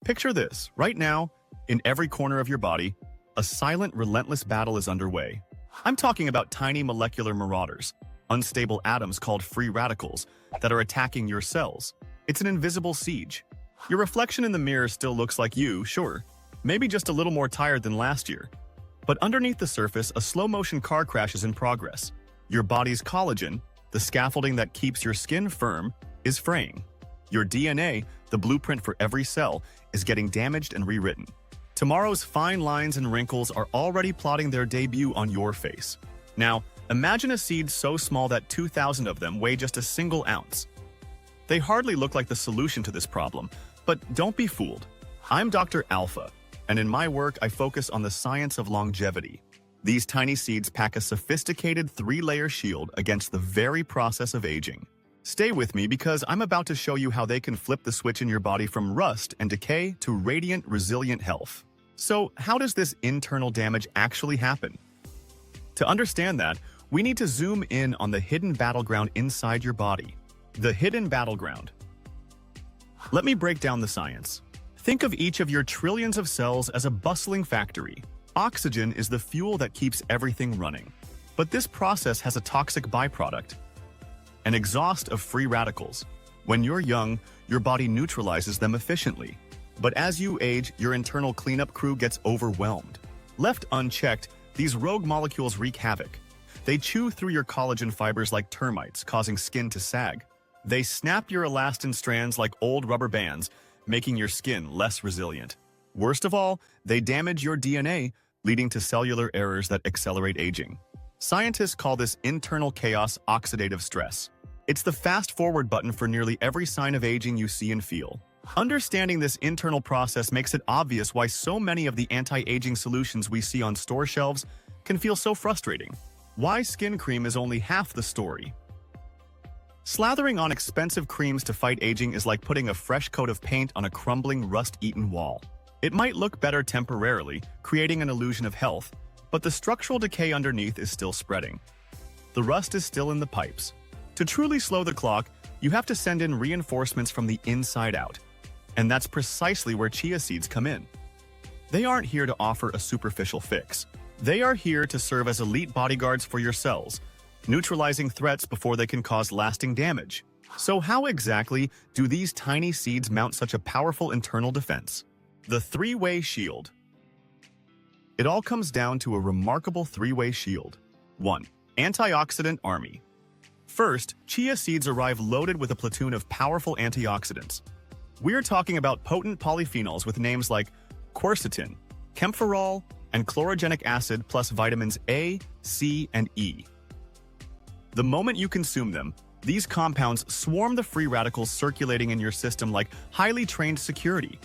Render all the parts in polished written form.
Picture this. Right now, in every corner of your body, a silent, relentless battle is underway. I'm talking about tiny molecular marauders, unstable atoms called free radicals that are attacking your cells. It's an invisible siege. Your reflection in the mirror still looks like you, sure, maybe just a little more tired than last year. But underneath the surface, a slow-motion car crash is in progress. Your body's collagen, the scaffolding that keeps your skin firm, is fraying. Your DNA, the blueprint for every cell, is getting damaged and rewritten. Tomorrow's fine lines and wrinkles are already plotting their debut on your face. Now, imagine a seed so small that 2,000 of them weigh just a single ounce. They hardly look like the solution to this problem, but don't be fooled. I'm Dr. Alpha, and in my work I focus on the science of longevity. These tiny seeds pack a sophisticated 3-layer shield against the very process of aging. Stay with me because I'm about to show you how they can flip the switch in your body from rust and decay to radiant, resilient health. So, how does this internal damage actually happen? To understand that, we need to zoom in on the hidden battleground inside your body. The hidden battleground. Let me break down the science. Think of each of your trillions of cells as a bustling factory. Oxygen is the fuel that keeps everything running. But this process has a toxic byproduct, an exhaust of free radicals. When you're young, your body neutralizes them efficiently. But as you age, your internal cleanup crew gets overwhelmed. Left unchecked, these rogue molecules wreak havoc. They chew through your collagen fibers like termites, causing skin to sag. They snap your elastin strands like old rubber bands, making your skin less resilient. Worst of all, they damage your DNA, leading to cellular errors that accelerate aging. Scientists call this internal chaos oxidative stress. It's the fast-forward button for nearly every sign of aging you see and feel. Understanding this internal process makes it obvious why so many of the anti-aging solutions we see on store shelves can feel so frustrating. Why skin cream is only half the story. Slathering on expensive creams to fight aging is like putting a fresh coat of paint on a crumbling, rust-eaten wall. It might look better temporarily, creating an illusion of health, but the structural decay underneath is still spreading. The rust is still in the pipes. To truly slow the clock, you have to send in reinforcements from the inside out. And that's precisely where chia seeds come in. They aren't here to offer a superficial fix. They are here to serve as elite bodyguards for your cells, neutralizing threats before they can cause lasting damage. So how exactly do these tiny seeds mount such a powerful internal defense? The three-way shield. It all comes down to a remarkable three-way shield. 1. Antioxidant army. First, chia seeds arrive loaded with a platoon of powerful antioxidants. We're talking about potent polyphenols with names like quercetin, camphorol, and chlorogenic acid plus vitamins A, C, and E. The moment you consume them, these compounds swarm the free radicals circulating in your system like highly trained security,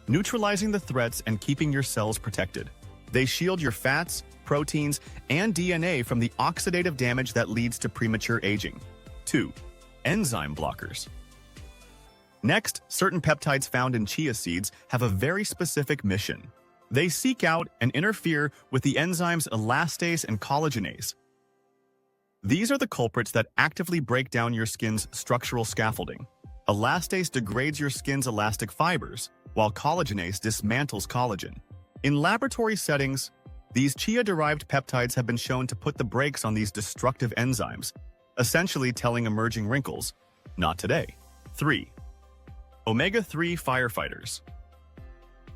neutralizing the threats and keeping your cells protected. They shield your fats, proteins, and DNA from the oxidative damage that leads to premature aging. 2. Enzyme blockers. Next, certain peptides found in chia seeds have a very specific mission. They seek out and interfere with the enzymes elastase and collagenase. These are the culprits that actively break down your skin's structural scaffolding. Elastase degrades your skin's elastic fibers, while collagenase dismantles collagen. In laboratory settings, these chia-derived peptides have been shown to put the brakes on these destructive enzymes, essentially telling emerging wrinkles, not today. 3. Omega-3 firefighters.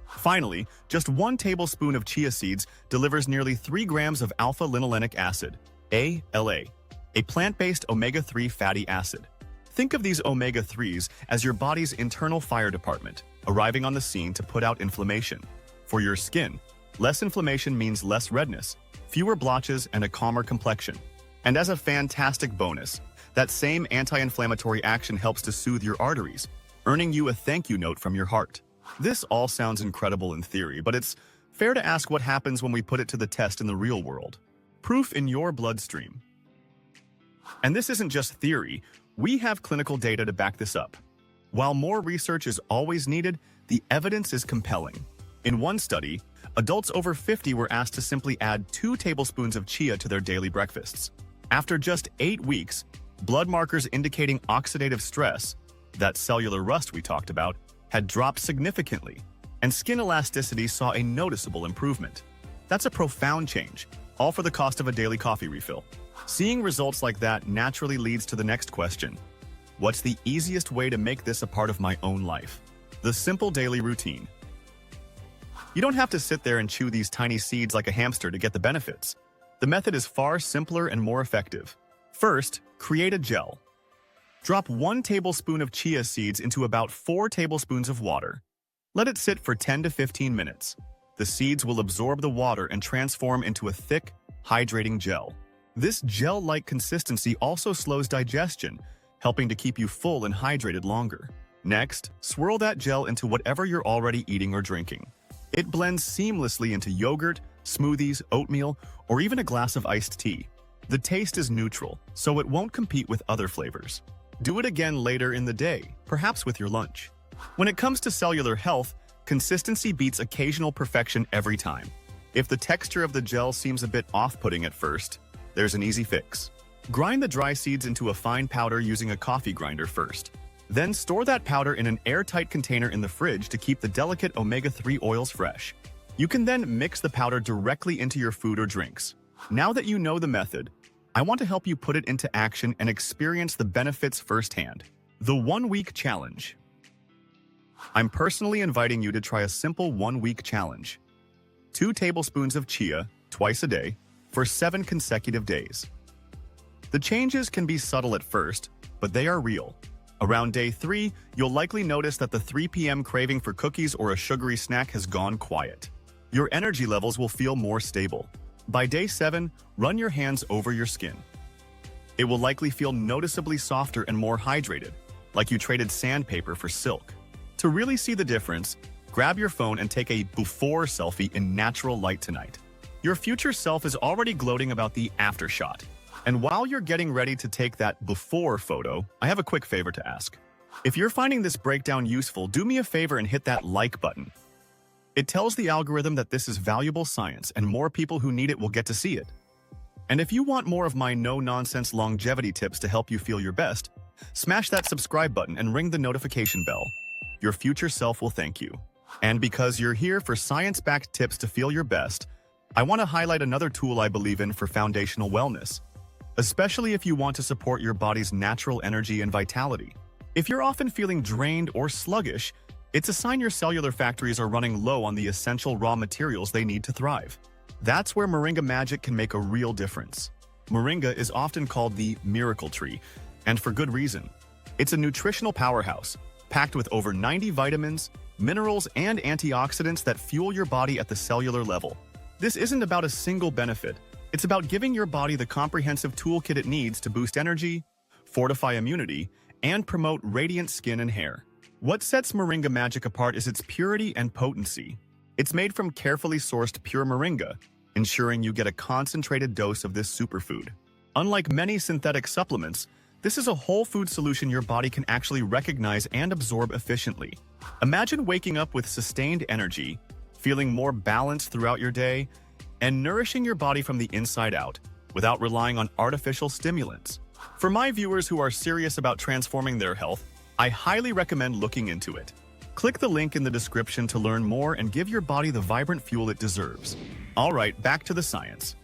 Finally, just 1 tablespoon of chia seeds delivers nearly 3 grams of alpha-linolenic acid, ALA, a plant-based omega-3 fatty acid. Think of these omega-3s as your body's internal fire department, arriving on the scene to put out inflammation. For your skin, less inflammation means less redness, fewer blotches, and a calmer complexion. And as a fantastic bonus, that same anti-inflammatory action helps to soothe your arteries, earning you a thank you note from your heart. This all sounds incredible in theory, but it's fair to ask what happens when we put it to the test in the real world. Proof in your bloodstream. And this isn't just theory, we have clinical data to back this up. While more research is always needed, the evidence is compelling. In one study, adults over 50 were asked to simply add 2 tablespoons of chia to their daily breakfasts. After just 8 weeks, blood markers indicating oxidative stress, that cellular rust we talked about, had dropped significantly. and skin elasticity saw a noticeable improvement. That's a profound change, all for the cost of a daily coffee refill. Seeing results like that naturally leads to the next question. What's the easiest way to make this a part of my own life? The simple daily routine. You don't have to sit there and chew these tiny seeds like a hamster to get the benefits. The method is far simpler and more effective. First, create a gel. Drop 1 tablespoon of chia seeds into about 4 tablespoons of water. Let it sit for 10 to 15 minutes. The seeds will absorb the water and transform into a thick, hydrating gel. This gel-like consistency also slows digestion, helping to keep you full and hydrated longer. Next, swirl that gel into whatever you're already eating or drinking. It blends seamlessly into yogurt, smoothies, oatmeal, or even a glass of iced tea. The taste is neutral, so it won't compete with other flavors. Do it again later in the day, perhaps with your lunch. When it comes to cellular health, consistency beats occasional perfection every time. If the texture of the gel seems a bit off-putting at first, there's an easy fix. Grind the dry seeds into a fine powder using a coffee grinder first. Then store that powder in an airtight container in the fridge to keep the delicate omega-3 oils fresh. You can then mix the powder directly into your food or drinks. Now that you know the method, I want to help you put it into action and experience the benefits firsthand. The 1-week challenge. I'm personally inviting you to try a simple 1-week challenge. 2 tablespoons of chia, twice a day, for 7 consecutive days. The changes can be subtle at first, but they are real. Around day 3, you'll likely notice that the 3 p.m. craving for cookies or a sugary snack has gone quiet. Your energy levels will feel more stable. By day 7, run your hands over your skin. It will likely feel noticeably softer and more hydrated, like you traded sandpaper for silk. To really see the difference, grab your phone and take a before selfie in natural light tonight. Your future self is already gloating about the aftershot. And while you're getting ready to take that before photo, I have a quick favor to ask. If you're finding this breakdown useful, do me a favor and hit that like button. It tells the algorithm that this is valuable science and more people who need it will get to see it. And if you want more of my no-nonsense longevity tips to help you feel your best, smash that subscribe button and ring the notification bell. Your future self will thank you. And because you're here for science-backed tips to feel your best, I want to highlight another tool I believe in for foundational wellness, especially if you want to support your body's natural energy and vitality. If you're often feeling drained or sluggish, it's a sign your cellular factories are running low on the essential raw materials they need to thrive. That's where Moringa Magic can make a real difference. Moringa is often called the miracle tree, and for good reason. It's a nutritional powerhouse, packed with over 90 vitamins, minerals, and antioxidants that fuel your body at the cellular level. This isn't about a single benefit. It's about giving your body the comprehensive toolkit it needs to boost energy, fortify immunity, and promote radiant skin and hair. What sets Moringa Magic apart is its purity and potency. It's made from carefully sourced pure moringa, ensuring you get a concentrated dose of this superfood. Unlike many synthetic supplements, this is a whole food solution your body can actually recognize and absorb efficiently. Imagine waking up with sustained energy, feeling more balanced throughout your day, and nourishing your body from the inside out without relying on artificial stimulants. For my viewers who are serious about transforming their health, I highly recommend looking into it. Click the link in the description to learn more and give your body the vibrant fuel it deserves. All right, back to the science.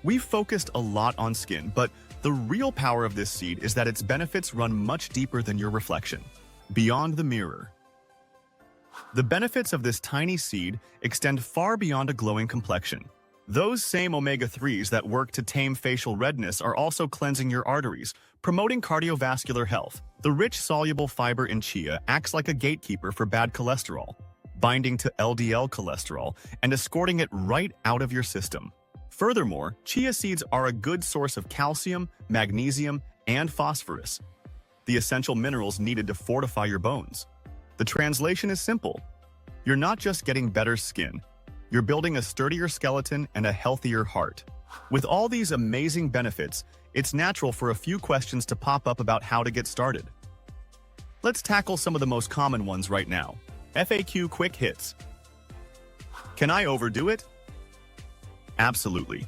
We've focused a lot on skin, but the real power of this seed is that its benefits run much deeper than your reflection, beyond the mirror. The benefits of this tiny seed extend far beyond a glowing complexion. Those same omega-3s that work to tame facial redness are also cleansing your arteries, promoting cardiovascular health. The rich soluble fiber in chia acts like a gatekeeper for bad cholesterol, binding to LDL cholesterol and escorting it right out of your system. Furthermore, chia seeds are a good source of calcium, magnesium, and phosphorus, the essential minerals needed to fortify your bones. The translation is simple. You're not just getting better skin, you're building a sturdier skeleton and a healthier heart. With all these amazing benefits, it's natural for a few questions to pop up about how to get started. Let's tackle some of the most common ones right now. FAQ quick hits. Can I overdo it? Absolutely.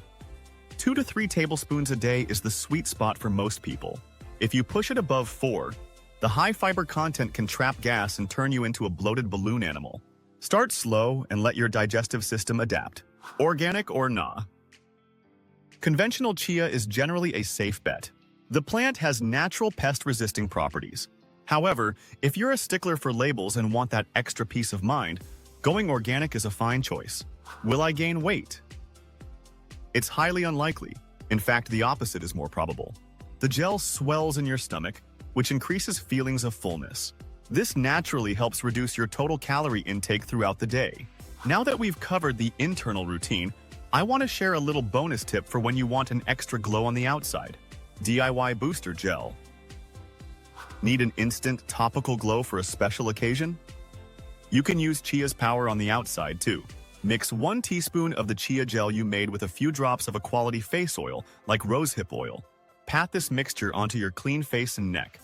2 to 3 tablespoons a day is the sweet spot for most people. If you push it above 4, the high fiber content can trap gas and turn you into a bloated balloon animal. Start slow and let your digestive system adapt. Organic or nah. Conventional chia is generally a safe bet. The plant has natural pest-resisting properties. However, if you're a stickler for labels and want that extra peace of mind, going organic is a fine choice. Will I gain weight? It's highly unlikely. In fact, the opposite is more probable. The gel swells in your stomach, which increases feelings of fullness. This naturally helps reduce your total calorie intake throughout the day. Now that we've covered the internal routine, I want to share a little bonus tip for when you want an extra glow on the outside. DIY Booster Gel. Need an instant topical glow for a special occasion? You can use chia's power on the outside too. Mix 1 teaspoon of the chia gel you made with a few drops of a quality face oil, like rosehip oil. Pat this mixture onto your clean face and neck.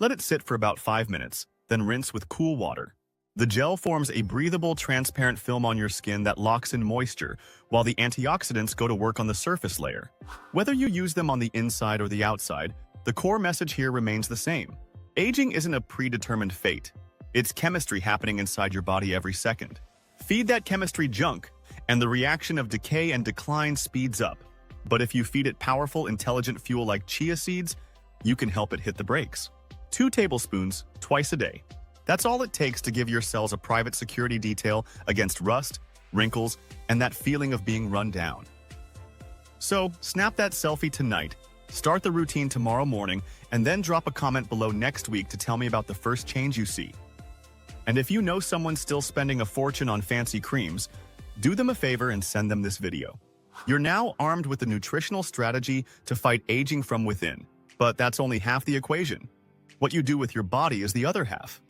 Let it sit for about 5 minutes, then rinse with cool water. The gel forms a breathable, transparent film on your skin that locks in moisture, while the antioxidants go to work on the surface layer. Whether you use them on the inside or the outside, the core message here remains the same. Aging isn't a predetermined fate. It's chemistry happening inside your body every second. Feed that chemistry junk, and the reaction of decay and decline speeds up. But if you feed it powerful, intelligent fuel like chia seeds, you can help it hit the brakes. 2 tablespoons, twice a day. That's all it takes to give your cells a private security detail against rust, wrinkles, and that feeling of being run down. So, snap that selfie tonight. Start the routine tomorrow morning, and then drop a comment below next week to tell me about the first change you see. And if you know someone still spending a fortune on fancy creams, do them a favor and send them this video. You're now armed with a nutritional strategy to fight aging from within. But that's only half the equation. What you do with your body is the other half.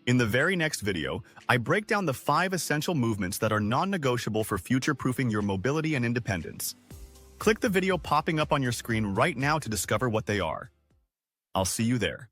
In the very next video, I break down the 5 essential movements that are non-negotiable for future-proofing your mobility and independence. Click the video popping up on your screen right now to discover what they are. I'll see you there.